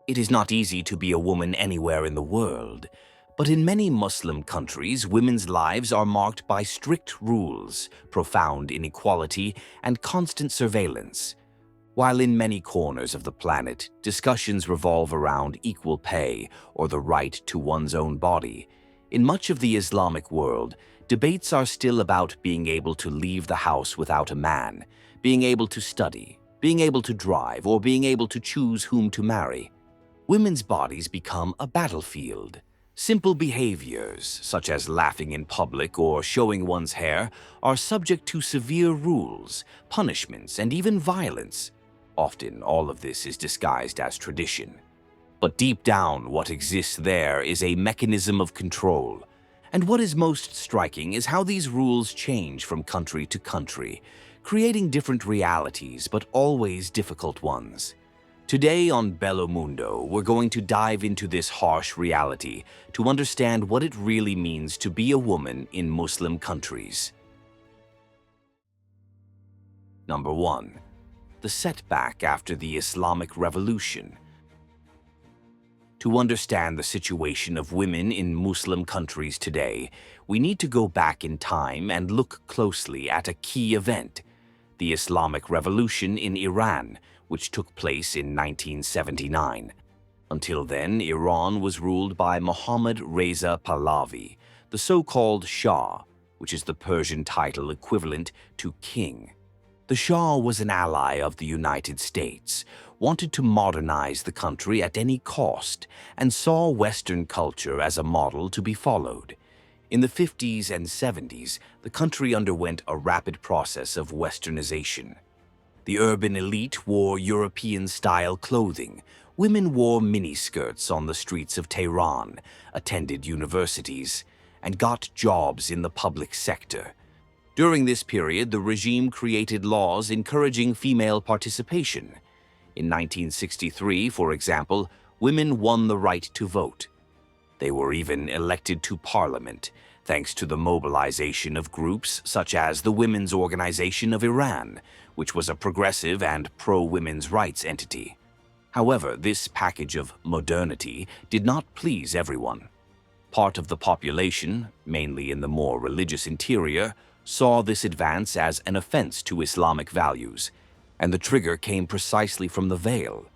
It is not easy to be a woman anywhere in the world, but in many Muslim countries, women's lives are marked by strict rules, profound inequality, and constant surveillance. While in many corners of the planet, discussions revolve around equal pay or the right to one's own body, in much of the Islamic world, debates are still about being able to leave the house without a man, being able to study, being able to drive, or being able to choose whom to marry. Women's bodies become a battlefield. Simple behaviors, such as laughing in public or showing one's hair, are subject to severe rules, punishments, and even violence. Often, all of this is disguised as tradition. But deep down, what exists there is a mechanism of control. And what is most striking is how these rules change from country to country, creating different realities, but always difficult ones. Today on Bello Mundo, we're going to dive into this harsh reality to understand what it really means to be a woman in Muslim countries. Number 1. The setback after the Islamic Revolution. To understand the situation of women in Muslim countries today, we need to go back in time and look closely at a key event, the Islamic Revolution in Iran, which took place in 1979. Until then, Iran was ruled by Mohammad Reza Pahlavi, the so-called Shah, which is the Persian title equivalent to king. The Shah was an ally of the United States, wanted to modernize the country at any cost, and saw Western culture as a model to be followed. In the 50s and 70s, the country underwent a rapid process of westernization. The urban elite wore European-style clothing. Women wore miniskirts on the streets of Tehran, attended universities, and got jobs in the public sector. During this period, the regime created laws encouraging female participation. In 1963, for example, women won the right to vote. They were even elected to parliament, thanks to the mobilization of groups such as the Women's Organization of Iran, which was a progressive and pro-women's rights entity. However, this package of modernity did not please everyone. Part of the population, mainly in the more religious interior, saw this advance as an offense to Islamic values, and the trigger came precisely from the veil.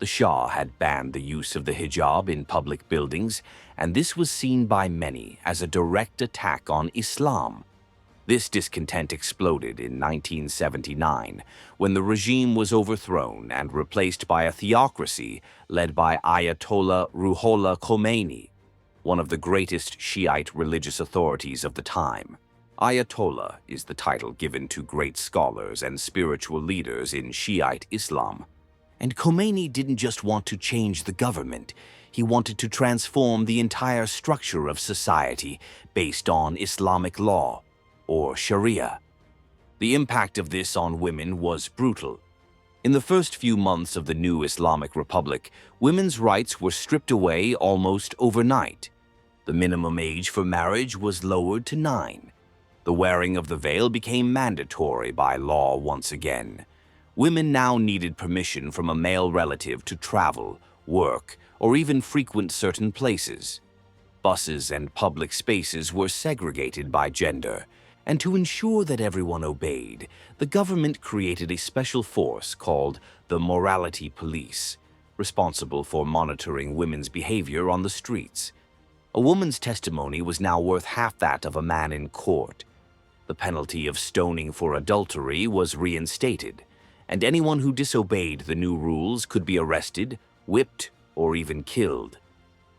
The Shah had banned the use of the hijab in public buildings, and this was seen by many as a direct attack on Islam. This discontent exploded in 1979, when the regime was overthrown and replaced by a theocracy led by Ayatollah Ruhollah Khomeini, one of the greatest Shiite religious authorities of the time. Ayatollah is the title given to great scholars and spiritual leaders in Shiite Islam. And Khomeini didn't just want to change the government, he wanted to transform the entire structure of society based on Islamic law, or Sharia. The impact of this on women was brutal. In the first few months of the new Islamic Republic, women's rights were stripped away almost overnight. The minimum age for marriage was lowered to 9. The wearing of the veil became mandatory by law once again. Women now needed permission from a male relative to travel, work, or even frequent certain places. Buses and public spaces were segregated by gender, and to ensure that everyone obeyed, the government created a special force called the Morality Police, responsible for monitoring women's behavior on the streets. A woman's testimony was now worth half that of a man in court. The penalty of stoning for adultery was reinstated, and anyone who disobeyed the new rules could be arrested, whipped, or even killed.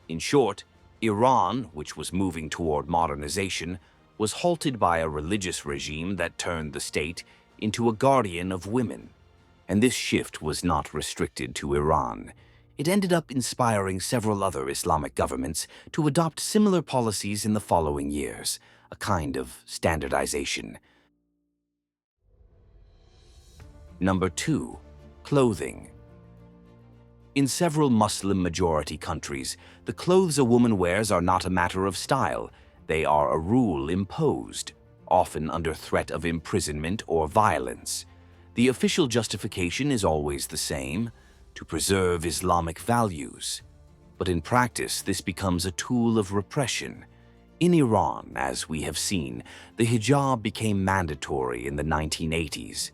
In short, Iran, which was moving toward modernization, was halted by a religious regime that turned the state into a guardian of women. And this shift was not restricted to Iran. It ended up inspiring several other Islamic governments to adopt similar policies in the following years, a kind of standardization. Number 2. Clothing. In several Muslim-majority countries, the clothes a woman wears are not a matter of style. They are a rule imposed, often under threat of imprisonment or violence. The official justification is always the same: to preserve Islamic values. But in practice, this becomes a tool of repression. In Iran, as we have seen, the hijab became mandatory in the 1980s.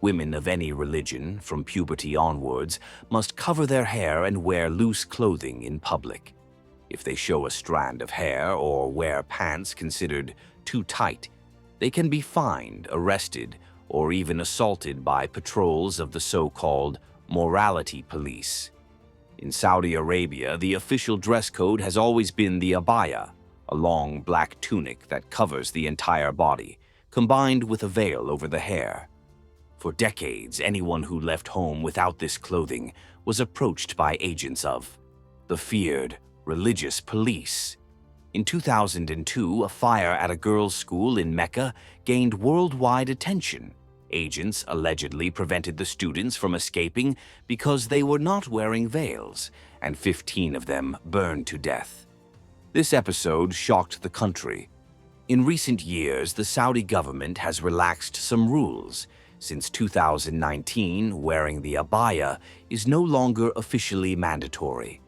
Women of any religion, from puberty onwards, must cover their hair and wear loose clothing in public. If they show a strand of hair or wear pants considered too tight, they can be fined, arrested, or even assaulted by patrols of the so-called morality police. In Saudi Arabia, the official dress code has always been the abaya, a long black tunic that covers the entire body, combined with a veil over the hair. For decades, anyone who left home without this clothing was approached by agents of the feared religious police. In 2002, a fire at a girls' school in Mecca gained worldwide attention. Agents allegedly prevented the students from escaping because they were not wearing veils, and 15 of them burned to death. This episode shocked the country. In recent years, the Saudi government has relaxed some rules. Since 2019, wearing the abaya is no longer officially mandatory.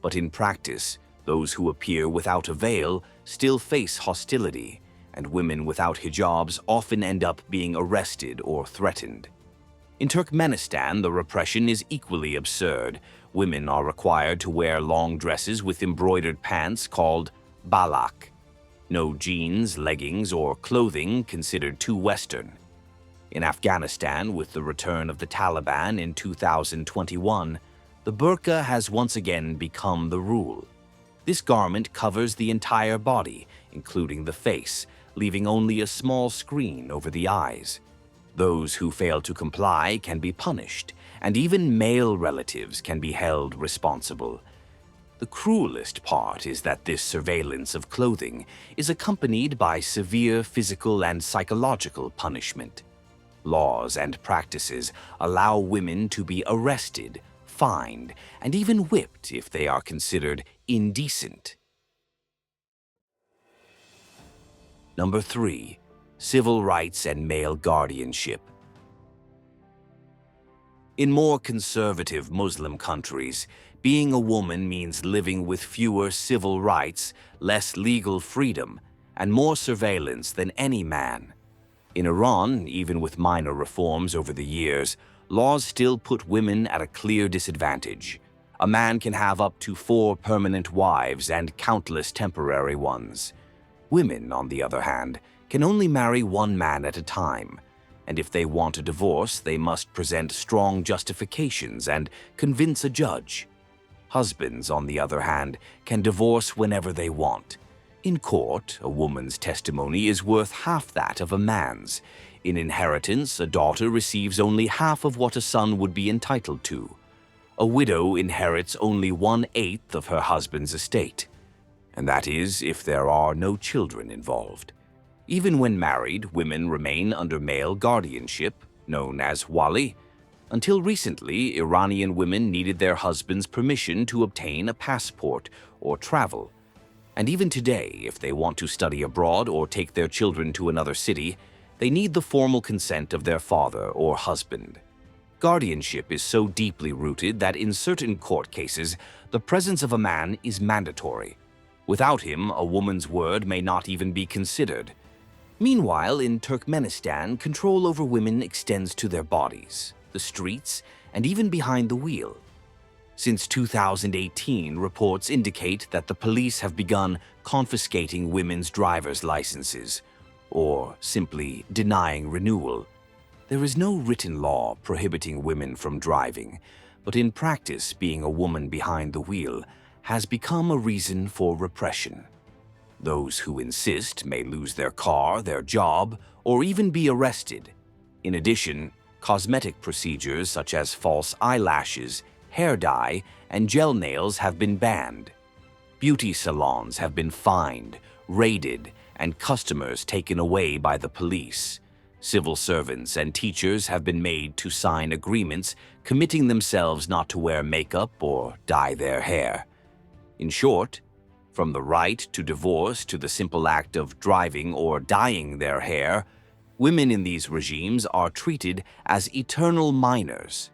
But in practice, those who appear without a veil still face hostility, and women without hijabs often end up being arrested or threatened. In Turkmenistan, the repression is equally absurd. Women are required to wear long dresses with embroidered pants called balak. No jeans, leggings, or clothing considered too Western. In Afghanistan, with the return of the Taliban in 2021, the burqa has once again become the rule. This garment covers the entire body, including the face, leaving only a small screen over the eyes. Those who fail to comply can be punished, and even male relatives can be held responsible. The cruelest part is that this surveillance of clothing is accompanied by severe physical and psychological punishment. Laws and practices allow women to be arrested, fined, and even whipped if they are considered indecent. Number 3. Civil rights and male guardianship. In more conservative Muslim countries, being a woman means living with fewer civil rights, less legal freedom, and more surveillance than any man. In Iran, even with minor reforms over the years, laws still put women at a clear disadvantage. A man can have up to 4 permanent wives and countless temporary ones. Women, on the other hand, can only marry one man at a time, and if they want a divorce, they must present strong justifications and convince a judge. Husbands, on the other hand, can divorce whenever they want. In court, a woman's testimony is worth half that of a man's. In inheritance, a daughter receives only half of what a son would be entitled to. A widow inherits only 1/8 of her husband's estate, and that is if there are no children involved. Even when married, women remain under male guardianship, known as wali. Until recently, Iranian women needed their husband's permission to obtain a passport or travel. And even today, if they want to study abroad or take their children to another city, they need the formal consent of their father or husband. Guardianship is so deeply rooted that in certain court cases, the presence of a man is mandatory. Without him, a woman's word may not even be considered. Meanwhile, in Turkmenistan, control over women extends to their bodies, the streets, and even behind the wheel. Since 2018, reports indicate that the police have begun confiscating women's driver's licenses, or simply denying renewal. There is no written law prohibiting women from driving, but in practice, being a woman behind the wheel has become a reason for repression. Those who insist may lose their car, their job, or even be arrested. In addition, cosmetic procedures such as false eyelashes, hair dye, and gel nails have been banned. Beauty salons have been fined, raided, and customers taken away by the police. Civil servants and teachers have been made to sign agreements committing themselves not to wear makeup or dye their hair. In short, from the right to divorce to the simple act of driving or dyeing their hair, women in these regimes are treated as eternal minors.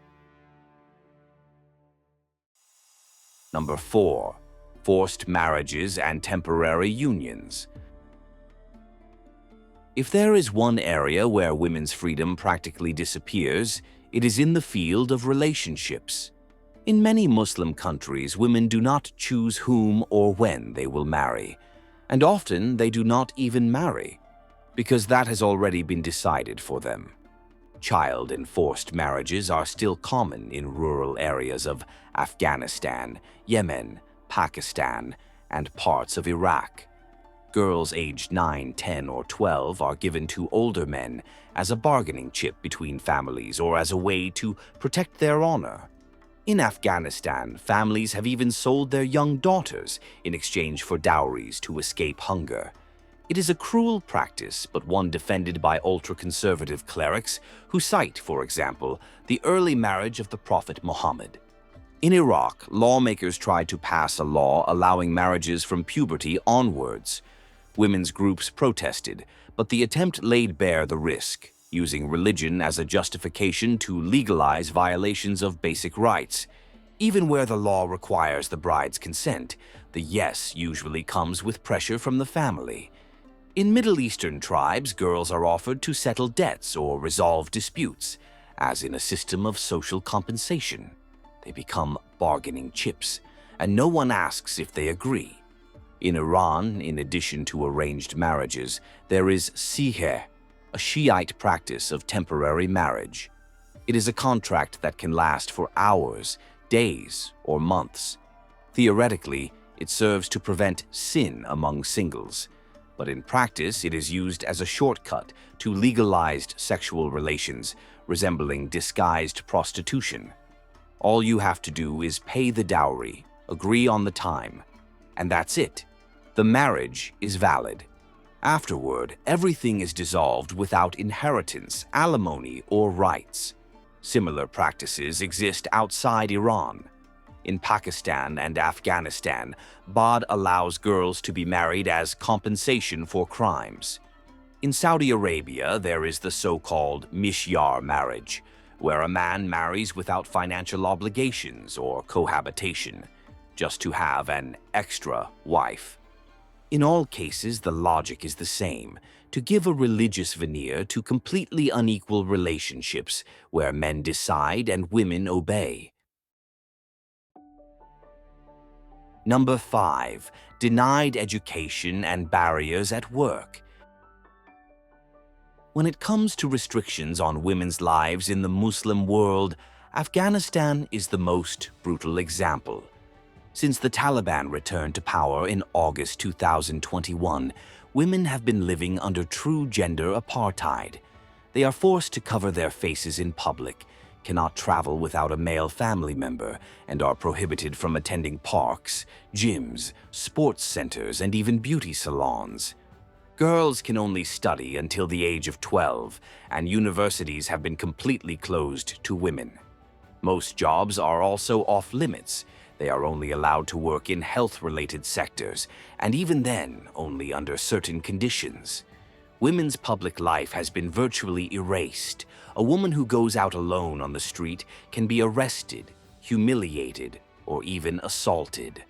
Number 4. Forced marriages and temporary unions. If there is one area where women's freedom practically disappears, it is in the field of relationships. In many Muslim countries, women do not choose whom or when they will marry, and often they do not even marry, because that has already been decided for them. Child and forced marriages are still common in rural areas of Afghanistan, Yemen, Pakistan, and parts of Iraq. Girls aged 9, 10, or 12 are given to older men as a bargaining chip between families or as a way to protect their honor. In Afghanistan, families have even sold their young daughters in exchange for dowries to escape hunger. It is a cruel practice, but one defended by ultra-conservative clerics who cite, for example, the early marriage of the Prophet Muhammad. In Iraq, lawmakers tried to pass a law allowing marriages from puberty onwards. Women's groups protested, but the attempt laid bare the risk, using religion as a justification to legalize violations of basic rights. Even where the law requires the bride's consent, the yes usually comes with pressure from the family. In Middle Eastern tribes, girls are offered to settle debts or resolve disputes, as in a system of social compensation. They become bargaining chips, and no one asks if they agree. In Iran, in addition to arranged marriages, there is sihr, a Shiite practice of temporary marriage. It is a contract that can last for hours, days, or months. Theoretically, it serves to prevent sin among singles, but in practice it is used as a shortcut to legalized sexual relations resembling disguised prostitution. All you have to do is pay the dowry, agree on the time, and that's it. The marriage is valid. Afterward, everything is dissolved without inheritance, alimony, or rights. Similar practices exist outside Iran. In Pakistan and Afghanistan, Bad allows girls to be married as compensation for crimes. In Saudi Arabia, there is the so-called mishyar marriage, where a man marries without financial obligations or cohabitation, just to have an extra wife. In all cases, the logic is the same: to give a religious veneer to completely unequal relationships where men decide and women obey. Number 5. Denied education and barriers at work. When it comes to restrictions on women's lives in the Muslim world, Afghanistan is the most brutal example. Since the Taliban returned to power in August 2021, women have been living under true gender apartheid. They are forced to cover their faces in public, cannot travel without a male family member, and are prohibited from attending parks, gyms, sports centers, and even beauty salons. Girls can only study until the age of 12, and universities have been completely closed to women. Most jobs are also off-limits. They are only allowed to work in health-related sectors, and even then, only under certain conditions. Women's public life has been virtually erased. A woman who goes out alone on the street can be arrested, humiliated, or even assaulted.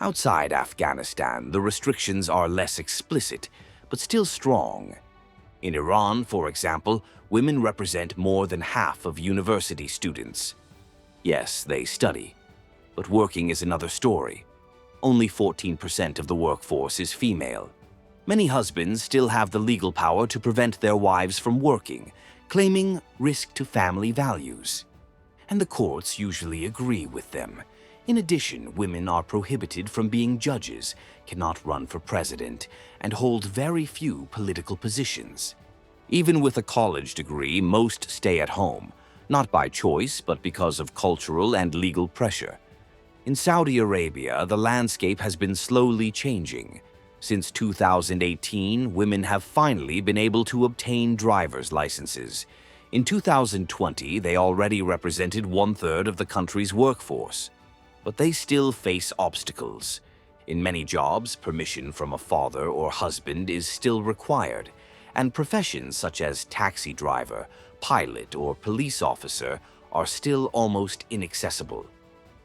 Outside Afghanistan, the restrictions are less explicit, but still strong. In Iran, for example, women represent more than half of university students. Yes, they study, but working is another story. Only 14% of the workforce is female. Many husbands still have the legal power to prevent their wives from working, claiming risk to family values. And the courts usually agree with them. In addition, women are prohibited from being judges, cannot run for president, and hold very few political positions. Even with a college degree, most stay at home, not by choice, but because of cultural and legal pressure. In Saudi Arabia, the landscape has been slowly changing. Since 2018, women have finally been able to obtain driver's licenses. In 2020, they already represented 1/3 of the country's workforce. But they still face obstacles. In many jobs, permission from a father or husband is still required, and professions such as taxi driver, pilot, or police officer are still almost inaccessible.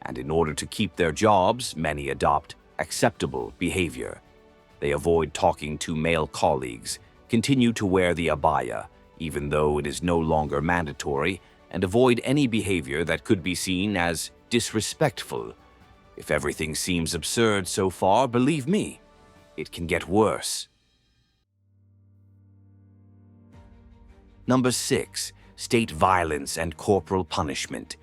And in order to keep their jobs, many adopt acceptable behavior. They avoid talking to male colleagues, continue to wear the abaya, even though it is no longer mandatory, and avoid any behavior that could be seen as disrespectful. If everything seems absurd so far, believe me, it can get worse. Number 6. State violence and corporal punishment.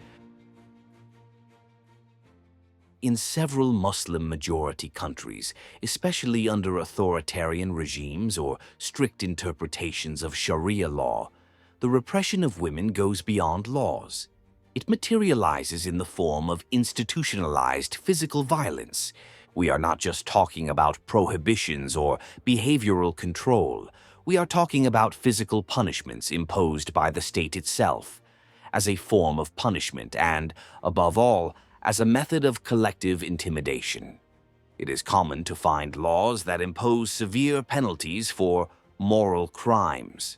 In several Muslim-majority countries, especially under authoritarian regimes or strict interpretations of Sharia law, the repression of women goes beyond laws. It materializes in the form of institutionalized physical violence. We are not just talking about prohibitions or behavioral control. We are talking about physical punishments imposed by the state itself, as a form of punishment and, above all, as a method of collective intimidation. It is common to find laws that impose severe penalties for moral crimes.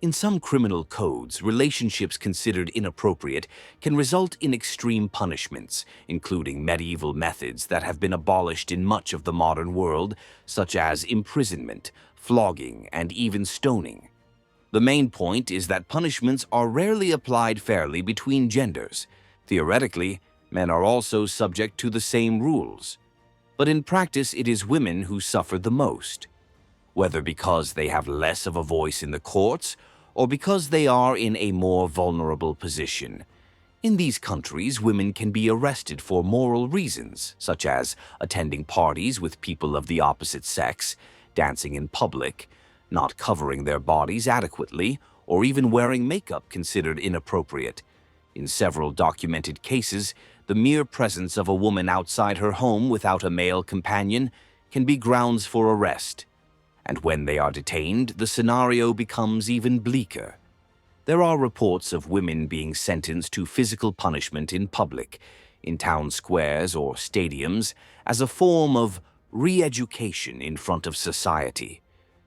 In some criminal codes, relationships considered inappropriate can result in extreme punishments, including medieval methods that have been abolished in much of the modern world, such as imprisonment, flogging, and even stoning. The main point is that punishments are rarely applied fairly between genders. Theoretically, men are also subject to the same rules. But in practice, it is women who suffer the most, whether because they have less of a voice in the courts or because they are in a more vulnerable position. In these countries, women can be arrested for moral reasons, such as attending parties with people of the opposite sex, dancing in public, not covering their bodies adequately, or even wearing makeup considered inappropriate. In several documented cases, the mere presence of a woman outside her home without a male companion can be grounds for arrest. And when they are detained, the scenario becomes even bleaker. There are reports of women being sentenced to physical punishment in public, in town squares or stadiums, as a form of re-education in front of society.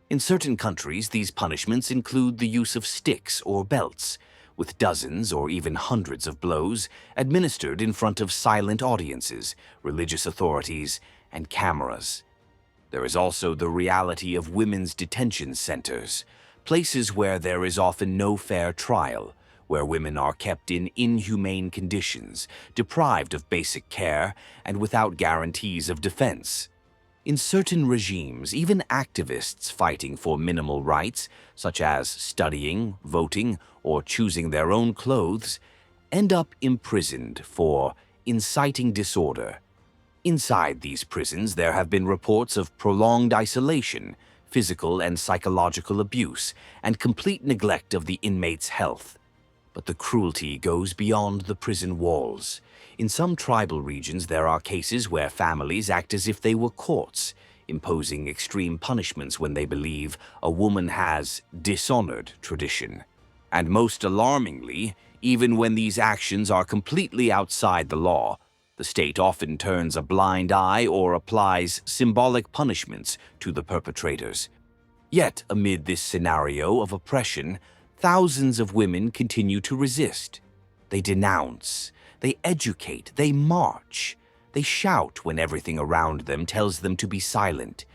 In certain countries, these punishments include the use of sticks or belts, with dozens or even hundreds of blows administered in front of silent audiences, religious authorities, and cameras. There is also the reality of women's detention centers, places where there is often no fair trial, where women are kept in inhumane conditions, deprived of basic care, and without guarantees of defense. In certain regimes, even activists fighting for minimal rights, such as studying, voting, or choosing their own clothes, end up imprisoned for inciting disorder. Inside these prisons, there have been reports of prolonged isolation, physical and psychological abuse, and complete neglect of the inmates' health. But the cruelty goes beyond the prison walls. In some tribal regions, there are cases where families act as if they were courts, imposing extreme punishments when they believe a woman has dishonored tradition. And most alarmingly, even when these actions are completely outside the law, the state often turns a blind eye or applies symbolic punishments to the perpetrators. Yet, amid this scenario of oppression, thousands of women continue to resist. They denounce, they educate, they march, they shout when everything around them tells them to be silent.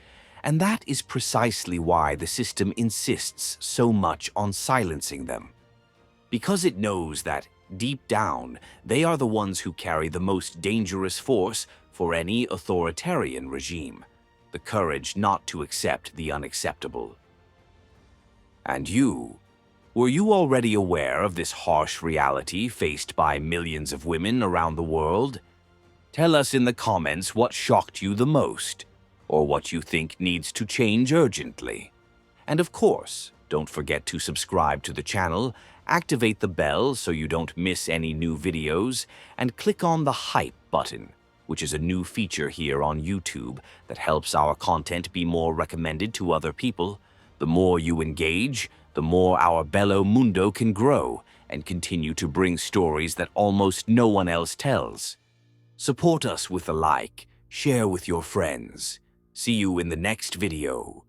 And that is precisely why the system insists so much on silencing them. Because it knows that, deep down, they are the ones who carry the most dangerous force for any authoritarian regime, the courage not to accept the unacceptable. And you? Were you already aware of this harsh reality faced by millions of women around the world? Tell us in the comments what shocked you the most, or what you think needs to change urgently. And of course, don't forget to subscribe to the channel, activate the bell so you don't miss any new videos, and click on the hype button, which is a new feature here on YouTube that helps our content be more recommended to other people. The more you engage, the more our Bello Mundo can grow and continue to bring stories that almost no one else tells. Support us with a like, share with your friends. See you in the next video.